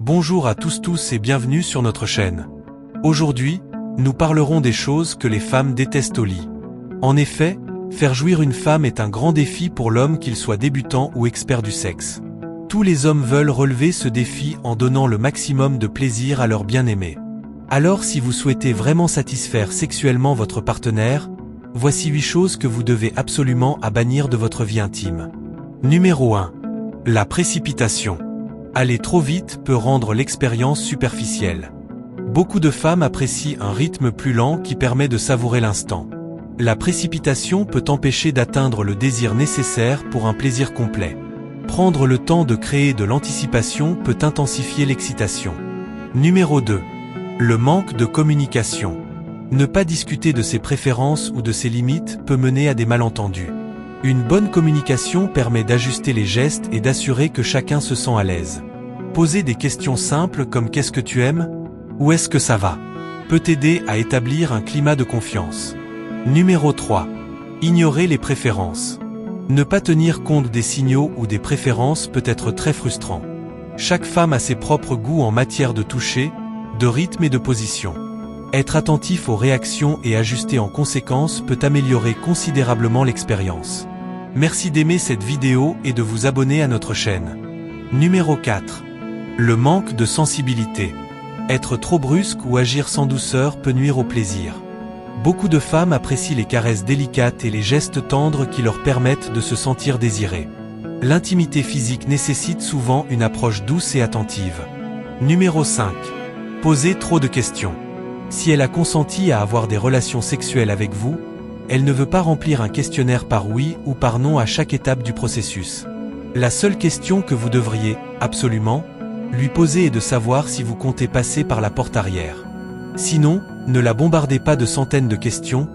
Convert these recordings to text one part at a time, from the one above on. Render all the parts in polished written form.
Bonjour à tous et bienvenue sur notre chaîne. Aujourd'hui, nous parlerons des choses que les femmes détestent au lit. En effet, faire jouir une femme est un grand défi pour l'homme, qu'il soit débutant ou expert du sexe. Tous les hommes veulent relever ce défi en donnant le maximum de plaisir à leur bien-aimé. Alors si vous souhaitez vraiment satisfaire sexuellement votre partenaire, voici 8 choses que vous devez absolument bannir de votre vie intime. Numéro 1. La précipitation. Aller trop vite peut rendre l'expérience superficielle. Beaucoup de femmes apprécient un rythme plus lent qui permet de savourer l'instant. La précipitation peut empêcher d'atteindre le désir nécessaire pour un plaisir complet. Prendre le temps de créer de l'anticipation peut intensifier l'excitation. Numéro 2. Le manque de communication. Ne pas discuter de ses préférences ou de ses limites peut mener à des malentendus. Une bonne communication permet d'ajuster les gestes et d'assurer que chacun se sent à l'aise. Poser des questions simples comme « Qu'est-ce que tu aimes ? Où est-ce que ça va ?» peut aider à établir un climat de confiance. Numéro 3. Ignorer les préférences. Ne pas tenir compte des signaux ou des préférences peut être très frustrant. Chaque femme a ses propres goûts en matière de toucher, de rythme et de position. Être attentif aux réactions et ajuster en conséquence peut améliorer considérablement l'expérience. Merci d'aimer cette vidéo et de vous abonner à notre chaîne. Numéro 4. Le manque de sensibilité. Être trop brusque ou agir sans douceur peut nuire au plaisir. Beaucoup de femmes apprécient les caresses délicates et les gestes tendres qui leur permettent de se sentir désirées. L'intimité physique nécessite souvent une approche douce et attentive. Numéro 5. Poser trop de questions. Si elle a consenti à avoir des relations sexuelles avec vous, elle ne veut pas remplir un questionnaire par oui ou par non à chaque étape du processus. La seule question que vous devriez, absolument, lui poser est de savoir si vous comptez passer par la porte arrière. Sinon, ne la bombardez pas de centaines de questions,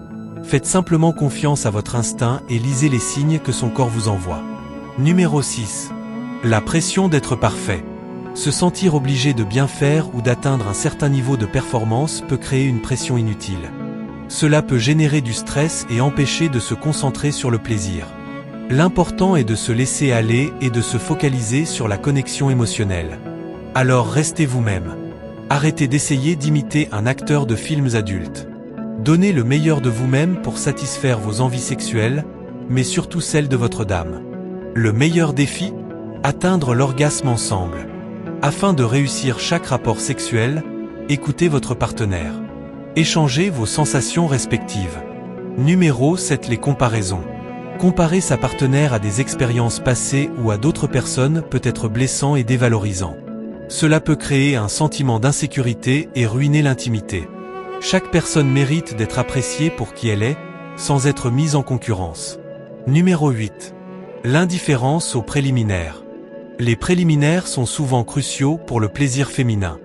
faites simplement confiance à votre instinct et lisez les signes que son corps vous envoie. Numéro 6. La pression d'être parfait. Se sentir obligé de bien faire ou d'atteindre un certain niveau de performance peut créer une pression inutile. Cela peut générer du stress et empêcher de se concentrer sur le plaisir. L'important est de se laisser aller et de se focaliser sur la connexion émotionnelle. Alors restez vous-même. Arrêtez d'essayer d'imiter un acteur de films adultes. Donnez le meilleur de vous-même pour satisfaire vos envies sexuelles, mais surtout celles de votre dame. Le meilleur défi ? Atteindre l'orgasme ensemble. Afin de réussir chaque rapport sexuel, écoutez votre partenaire. Échangez vos sensations respectives. Numéro 7. Les comparaisons. Comparer sa partenaire à des expériences passées ou à d'autres personnes peut être blessant et dévalorisant. Cela peut créer un sentiment d'insécurité et ruiner l'intimité. Chaque personne mérite d'être appréciée pour qui elle est, sans être mise en concurrence. Numéro 8. L'indifférence aux préliminaires. Les préliminaires sont souvent cruciaux pour le plaisir féminin.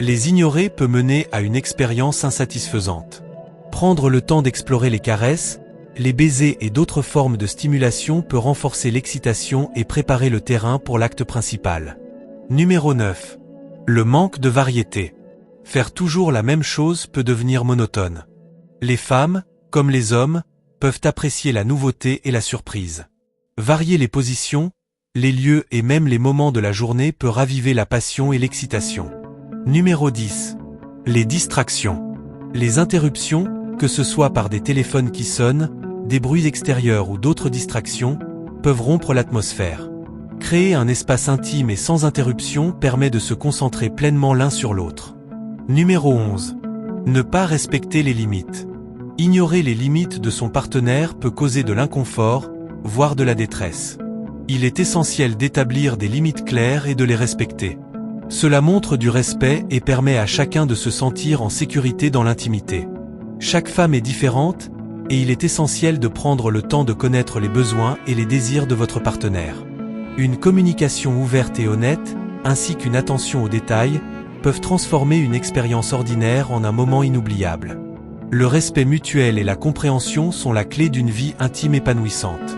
Les ignorer peut mener à une expérience insatisfaisante. Prendre le temps d'explorer les caresses, les baisers et d'autres formes de stimulation peut renforcer l'excitation et préparer le terrain pour l'acte principal. Numéro 9. Le manque de variété. Faire toujours la même chose peut devenir monotone. Les femmes, comme les hommes, peuvent apprécier la nouveauté et la surprise. Varier les positions, les lieux et même les moments de la journée peut raviver la passion et l'excitation. Numéro 10. Les distractions. Les interruptions, que ce soit par des téléphones qui sonnent, des bruits extérieurs ou d'autres distractions, peuvent rompre l'atmosphère. Créer un espace intime et sans interruption permet de se concentrer pleinement l'un sur l'autre. Numéro 11. Ne pas respecter les limites. Ignorer les limites de son partenaire peut causer de l'inconfort, voire de la détresse. Il est essentiel d'établir des limites claires et de les respecter. Cela montre du respect et permet à chacun de se sentir en sécurité dans l'intimité. Chaque femme est différente, et il est essentiel de prendre le temps de connaître les besoins et les désirs de votre partenaire. Une communication ouverte et honnête, ainsi qu'une attention aux détails, peuvent transformer une expérience ordinaire en un moment inoubliable. Le respect mutuel et la compréhension sont la clé d'une vie intime épanouissante.